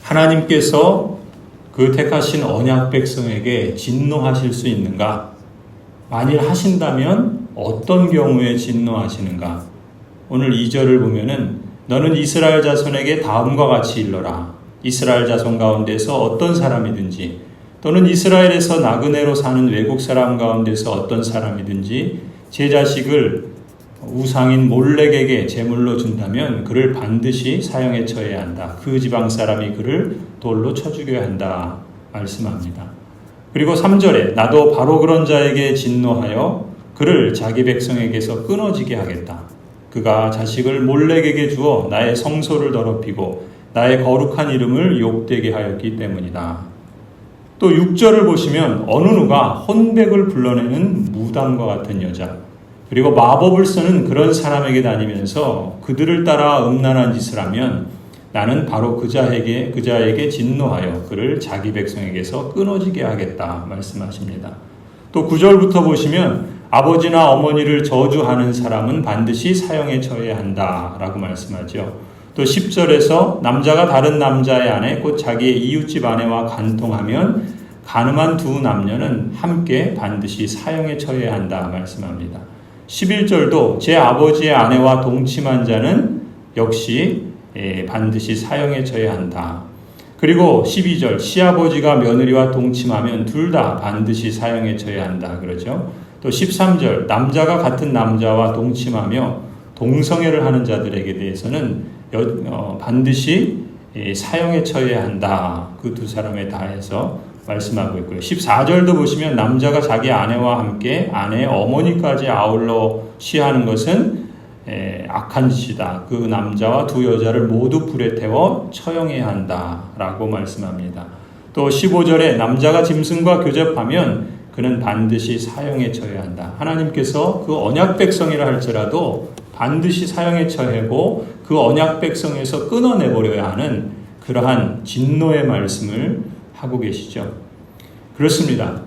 하나님께서 그 택하신 언약 백성에게 진노하실 수 있는가? 만일 하신다면 어떤 경우에 진노하시는가? 오늘 2절을 보면은 너는 이스라엘 자손에게 다음과 같이 일러라. 이스라엘 자손 가운데서 어떤 사람이든지 또는 이스라엘에서 나그네로 사는 외국 사람 가운데서 어떤 사람이든지 제 자식을 우상인 몰렉에게 제물로 준다면 그를 반드시 사형에 처해야 한다. 그 지방 사람이 그를 돌로 쳐 죽여야 한다. 말씀합니다. 그리고 3절에 나도 바로 그런 자에게 진노하여 그를 자기 백성에게서 끊어지게 하겠다. 그가 자식을 몰렉에게 주어 나의 성소를 더럽히고 나의 거룩한 이름을 욕되게 하였기 때문이다. 또 6절을 보시면 어느 누가 혼백을 불러내는 무당과 같은 여자 그리고 마법을 쓰는 그런 사람에게 다니면서 그들을 따라 음란한 짓을 하면 나는 바로 그 자에게 진노하여 그를 자기 백성에게서 끊어지게 하겠다 말씀하십니다. 또 9절부터 보시면 아버지나 어머니를 저주하는 사람은 반드시 사형에 처해야 한다라고 말씀하죠. 또 10절에서 남자가 다른 남자의 아내 곧 자기의 이웃집 아내와 간통하면 간음한 두 남녀는 함께 반드시 사형에 처해야 한다 말씀합니다. 11절도 제 아버지의 아내와 동침한 자는 역시 반드시 사형에 처해야 한다. 그리고 12절 시아버지가 며느리와 동침하면 둘 다 반드시 사형에 처해야 한다 그러죠. 또 13절 남자가 같은 남자와 동침하며 동성애를 하는 자들에게 대해서는 반드시 사형에 처해야 한다. 그 두 사람에 다해서 말씀하고 있고요. 14절도 보시면 남자가 자기 아내와 함께 아내의 어머니까지 아울러 취하는 것은 악한 짓이다. 그 남자와 두 여자를 모두 불에 태워 처형해야 한다라고 말씀합니다. 또 15절에 남자가 짐승과 교접하면 그는 반드시 사형에 처해야 한다. 하나님께서 그 언약 백성이라 할지라도 반드시 사형에 처해고 그 언약 백성에서 끊어내버려야 하는 그러한 진노의 말씀을 하고 계시죠. 그렇습니다.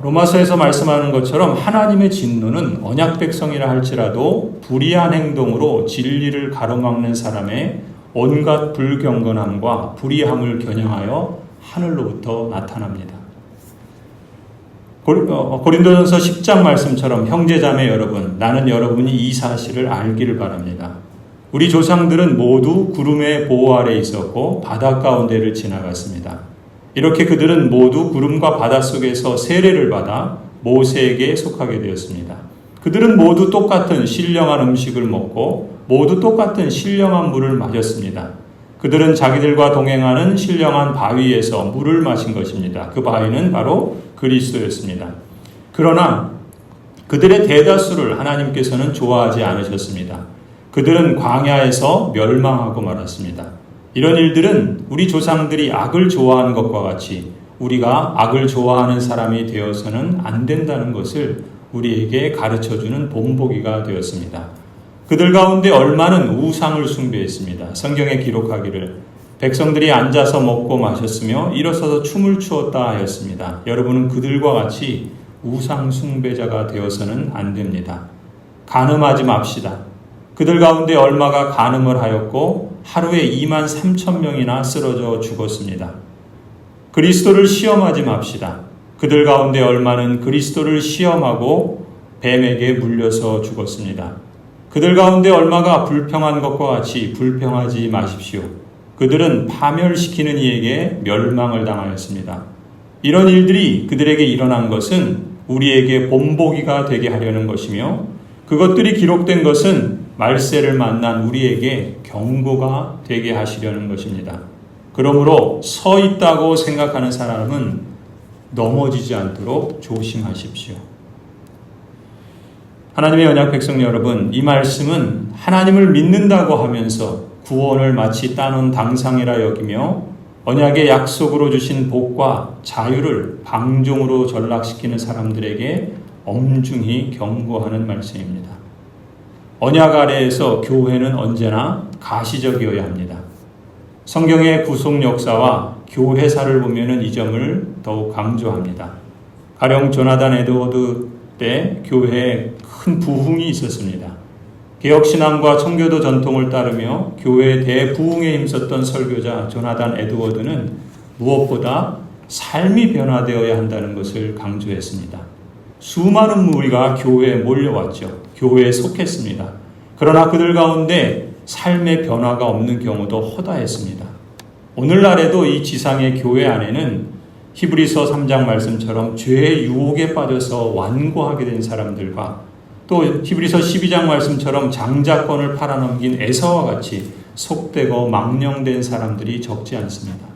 로마서에서 말씀하는 것처럼 하나님의 진노는 언약 백성이라 할지라도 불의한 행동으로 진리를 가로막는 사람의 온갖 불경건함과 불의함을 겨냥하여 하늘로부터 나타납니다. 고린도전서 10장 말씀처럼 형제자매 여러분, 나는 여러분이 이 사실을 알기를 바랍니다. 우리 조상들은 모두 구름의 보호 아래 있었고 바다 가운데를 지나갔습니다. 이렇게 그들은 모두 구름과 바다 속에서 세례를 받아 모세에게 속하게 되었습니다. 그들은 모두 똑같은 신령한 음식을 먹고 모두 똑같은 신령한 물을 마셨습니다. 그들은 자기들과 동행하는 신령한 바위에서 물을 마신 것입니다. 그 바위는 바로 그리스도였습니다. 그러나 그들의 대다수를 하나님께서는 좋아하지 않으셨습니다. 그들은 광야에서 멸망하고 말았습니다. 이런 일들은 우리 조상들이 악을 좋아하는 것과 같이 우리가 악을 좋아하는 사람이 되어서는 안 된다는 것을 우리에게 가르쳐주는 본보기가 되었습니다. 그들 가운데 얼마는 우상을 숭배했습니다. 성경에 기록하기를 백성들이 앉아서 먹고 마셨으며 일어서서 춤을 추었다 하였습니다. 여러분은 그들과 같이 우상 숭배자가 되어서는 안 됩니다. 간음하지 맙시다. 그들 가운데 얼마가 간음을 하였고 하루에 2만 3천 명이나 쓰러져 죽었습니다. 그리스도를 시험하지 맙시다. 그들 가운데 얼마는 그리스도를 시험하고 뱀에게 물려서 죽었습니다. 그들 가운데 얼마가 불평한 것과 같이 불평하지 마십시오. 그들은 파멸시키는 이에게 멸망을 당하였습니다. 이런 일들이 그들에게 일어난 것은 우리에게 본보기가 되게 하려는 것이며 그것들이 기록된 것은 말세를 만난 우리에게 경고가 되게 하시려는 것입니다. 그러므로 서 있다고 생각하는 사람은 넘어지지 않도록 조심하십시오. 하나님의 언약 백성 여러분, 이 말씀은 하나님을 믿는다고 하면서 구원을 마치 따놓은 당상이라 여기며 언약의 약속으로 주신 복과 자유를 방종으로 전락시키는 사람들에게 엄중히 경고하는 말씀입니다. 언약 아래에서 교회는 언제나 가시적이어야 합니다. 성경의 구속 역사와 교회사를 보면 이 점을 더욱 강조합니다. 가령 조나단 에드워드 때 교회에 큰 부흥이 있었습니다. 개혁신앙과 청교도 전통을 따르며 교회 대부흥에 힘썼던 설교자 조나단 에드워드는 무엇보다 삶이 변화되어야 한다는 것을 강조했습니다. 수많은 무리가 교회에 몰려왔죠. 교회에 속했습니다. 그러나 그들 가운데 삶의 변화가 없는 경우도 허다했습니다. 오늘날에도 이 지상의 교회 안에는 히브리서 3장 말씀처럼 죄의 유혹에 빠져서 완고하게 된 사람들과 또 히브리서 12장 말씀처럼 장자권을 팔아넘긴 에사와 같이 속되고 망령된 사람들이 적지 않습니다.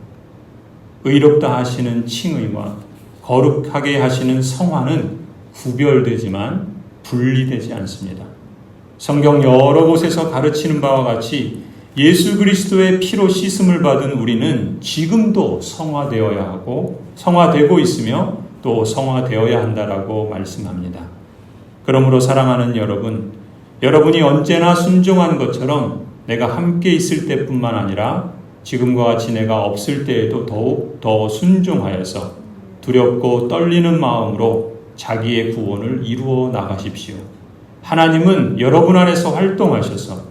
의롭다 하시는 칭의와 거룩하게 하시는 성화는 구별되지만 분리되지 않습니다. 성경 여러 곳에서 가르치는 바와 같이 예수 그리스도의 피로 씻음을 받은 우리는 지금도 성화되어야 하고 성화되고 있으며 또 성화되어야 한다라고 말씀합니다. 그러므로 사랑하는 여러분, 여러분이 언제나 순종한 것처럼 내가 함께 있을 때뿐만 아니라 지금과 같이 내가 없을 때에도 더욱 더 순종하여서 두렵고 떨리는 마음으로 자기의 구원을 이루어 나가십시오. 하나님은 여러분 안에서 활동하셔서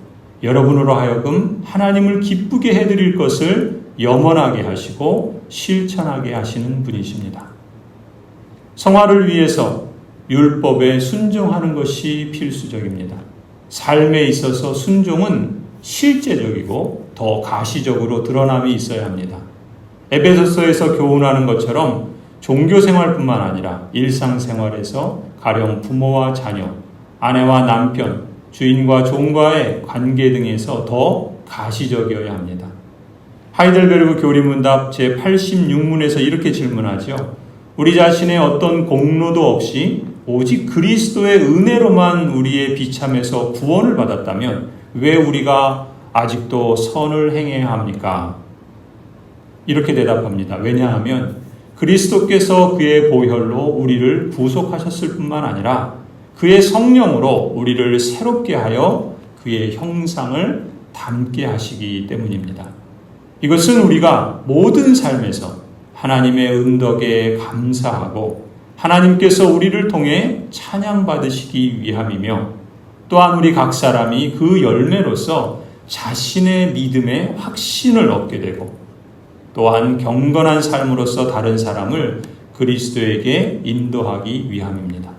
여러분으로 하여금 하나님을 기쁘게 해드릴 것을 염원하게 하시고 실천하게 하시는 분이십니다. 성화를 위해서 율법에 순종하는 것이 필수적입니다. 삶에 있어서 순종은 실제적이고 더 가시적으로 드러남이 있어야 합니다. 에베소서에서 교훈하는 것처럼 종교생활뿐만 아니라 일상생활에서 가령 부모와 자녀, 아내와 남편, 주인과 종과의 관계 등에서 더 가시적이어야 합니다. 하이델베르그 교리문답 제86문에서 이렇게 질문하죠. 우리 자신의 어떤 공로도 없이 오직 그리스도의 은혜로만 우리의 비참에서 구원을 받았다면 왜 우리가 아직도 선을 행해야 합니까? 이렇게 대답합니다. 왜냐하면 그리스도께서 그의 보혈로 우리를 구속하셨을 뿐만 아니라 그의 성령으로 우리를 새롭게 하여 그의 형상을 닮게 하시기 때문입니다. 이것은 우리가 모든 삶에서 하나님의 은덕에 감사하고 하나님께서 우리를 통해 찬양받으시기 위함이며 또한 우리 각 사람이 그 열매로서 자신의 믿음의 확신을 얻게 되고 또한 경건한 삶으로서 다른 사람을 그리스도에게 인도하기 위함입니다.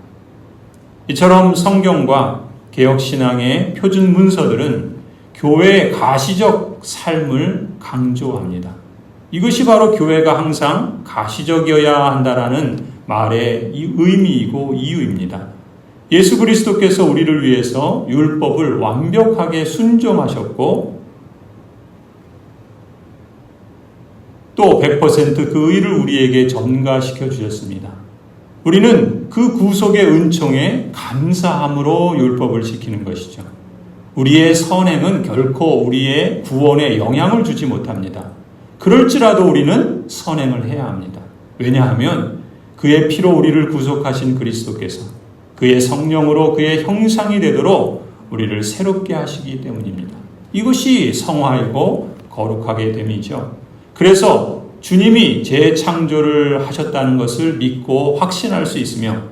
이처럼 성경과 개혁신앙의 표준 문서들은 교회의 가시적 삶을 강조합니다. 이것이 바로 교회가 항상 가시적이어야 한다라는 말의 의미이고 이유입니다. 예수 그리스도께서 우리를 위해서 율법을 완벽하게 순종하셨고 또 100% 그 의를 우리에게 전가시켜 주셨습니다. 우리는 그 구속의 은총에 감사함으로 율법을 지키는 것이죠. 우리의 선행은 결코 우리의 구원에 영향을 주지 못합니다. 그럴지라도 우리는 선행을 해야 합니다. 왜냐하면 그의 피로 우리를 구속하신 그리스도께서 그의 성령으로 그의 형상이 되도록 우리를 새롭게 하시기 때문입니다. 이것이 성화이고 거룩하게 됨이죠. 그래서 주님이 재창조를 하셨다는 것을 믿고 확신할 수 있으며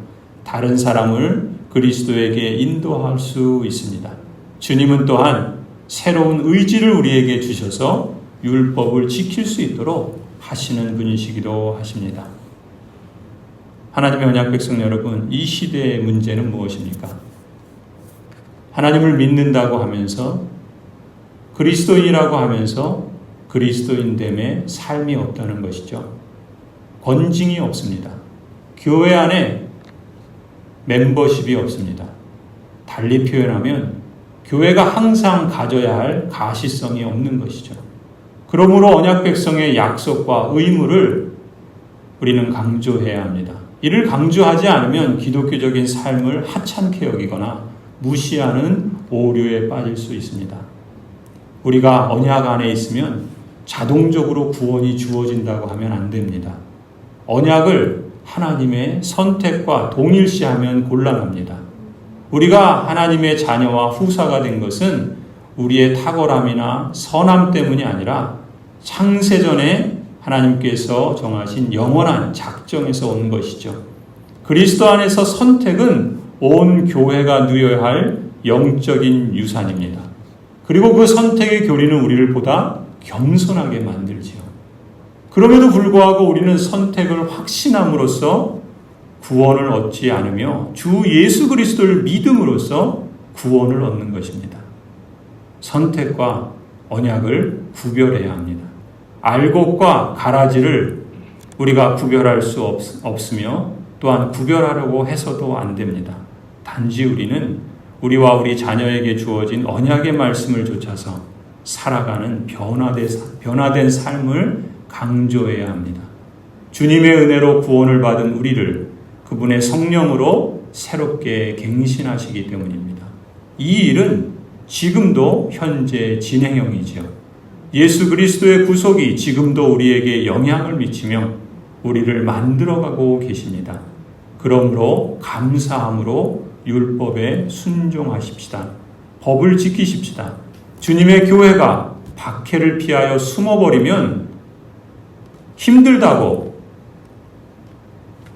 다른 사람을 그리스도에게 인도할 수 있습니다. 주님은 또한 새로운 의지를 우리에게 주셔서 율법을 지킬 수 있도록 하시는 분이시기도 하십니다. 하나님의 언약 백성 여러분, 이 시대의 문제는 무엇입니까? 하나님을 믿는다고 하면서 그리스도인이라고 하면서 그리스도인됨의 삶이 없다는 것이죠. 권징이 없습니다. 교회 안에 멤버십이 없습니다. 달리 표현하면 교회가 항상 가져야 할 가시성이 없는 것이죠. 그러므로 언약 백성의 약속과 의무를 우리는 강조해야 합니다. 이를 강조하지 않으면 기독교적인 삶을 하찮게 여기거나 무시하는 오류에 빠질 수 있습니다. 우리가 언약 안에 있으면 자동적으로 구원이 주어진다고 하면 안 됩니다. 언약을 하나님의 선택과 동일시하면 곤란합니다. 우리가 하나님의 자녀와 후사가 된 것은 우리의 탁월함이나 선함 때문이 아니라 창세전에 하나님께서 정하신 영원한 작정에서 온 것이죠. 그리스도 안에서 선택은 온 교회가 누려야 할 영적인 유산입니다. 그리고 그 선택의 교리는 우리를 보다 겸손하게 만들지요. 그럼에도 불구하고 우리는 선택을 확신함으로써 구원을 얻지 않으며 주 예수 그리스도를 믿음으로써 구원을 얻는 것입니다. 선택과 언약을 구별해야 합니다. 알곡과 가라지를 우리가 구별할 수 없으며 또한 구별하려고 해서도 안 됩니다. 단지 우리는 우리와 우리 자녀에게 주어진 언약의 말씀을 좇아서 살아가는 변화된 삶을 강조해야 합니다. 주님의 은혜로 구원을 받은 우리를 그분의 성령으로 새롭게 갱신하시기 때문입니다. 이 일은 지금도 현재 진행형이지요. 예수 그리스도의 구속이 지금도 우리에게 영향을 미치며 우리를 만들어가고 계십니다. 그러므로 감사함으로 율법에 순종하십시다. 법을 지키십시다. 주님의 교회가 박해를 피하여 숨어버리면 힘들다고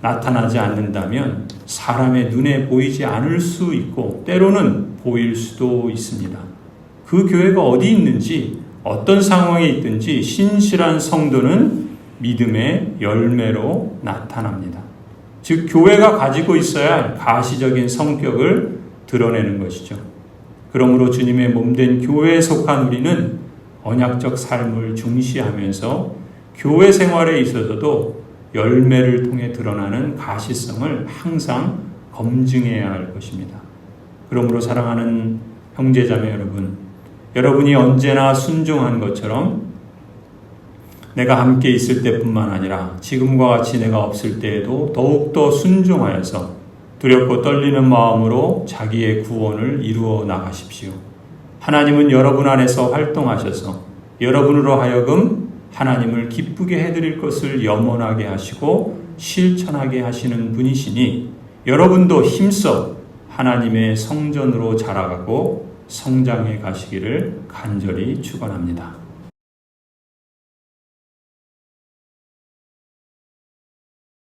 나타나지 않는다면 사람의 눈에 보이지 않을 수 있고 때로는 보일 수도 있습니다. 그 교회가 어디 있는지 어떤 상황에 있든지 신실한 성도는 믿음의 열매로 나타납니다. 즉 교회가 가지고 있어야 할 가시적인 성격을 드러내는 것이죠. 그러므로 주님의 몸된 교회에 속한 우리는 언약적 삶을 중시하면서 교회 생활에 있어서도 열매를 통해 드러나는 가시성을 항상 검증해야 할 것입니다. 그러므로 사랑하는 형제자매 여러분, 여러분이 언제나 순종한 것처럼 내가 함께 있을 때뿐만 아니라 지금과 같이 내가 없을 때에도 더욱더 순종하여서 두렵고 떨리는 마음으로 자기의 구원을 이루어 나가십시오. 하나님은 여러분 안에서 활동하셔서 여러분으로 하여금 하나님을 기쁘게 해드릴 것을 염원하게 하시고 실천하게 하시는 분이시니 여러분도 힘써 하나님의 성전으로 자라가고 성장해 가시기를 간절히 축원합니다.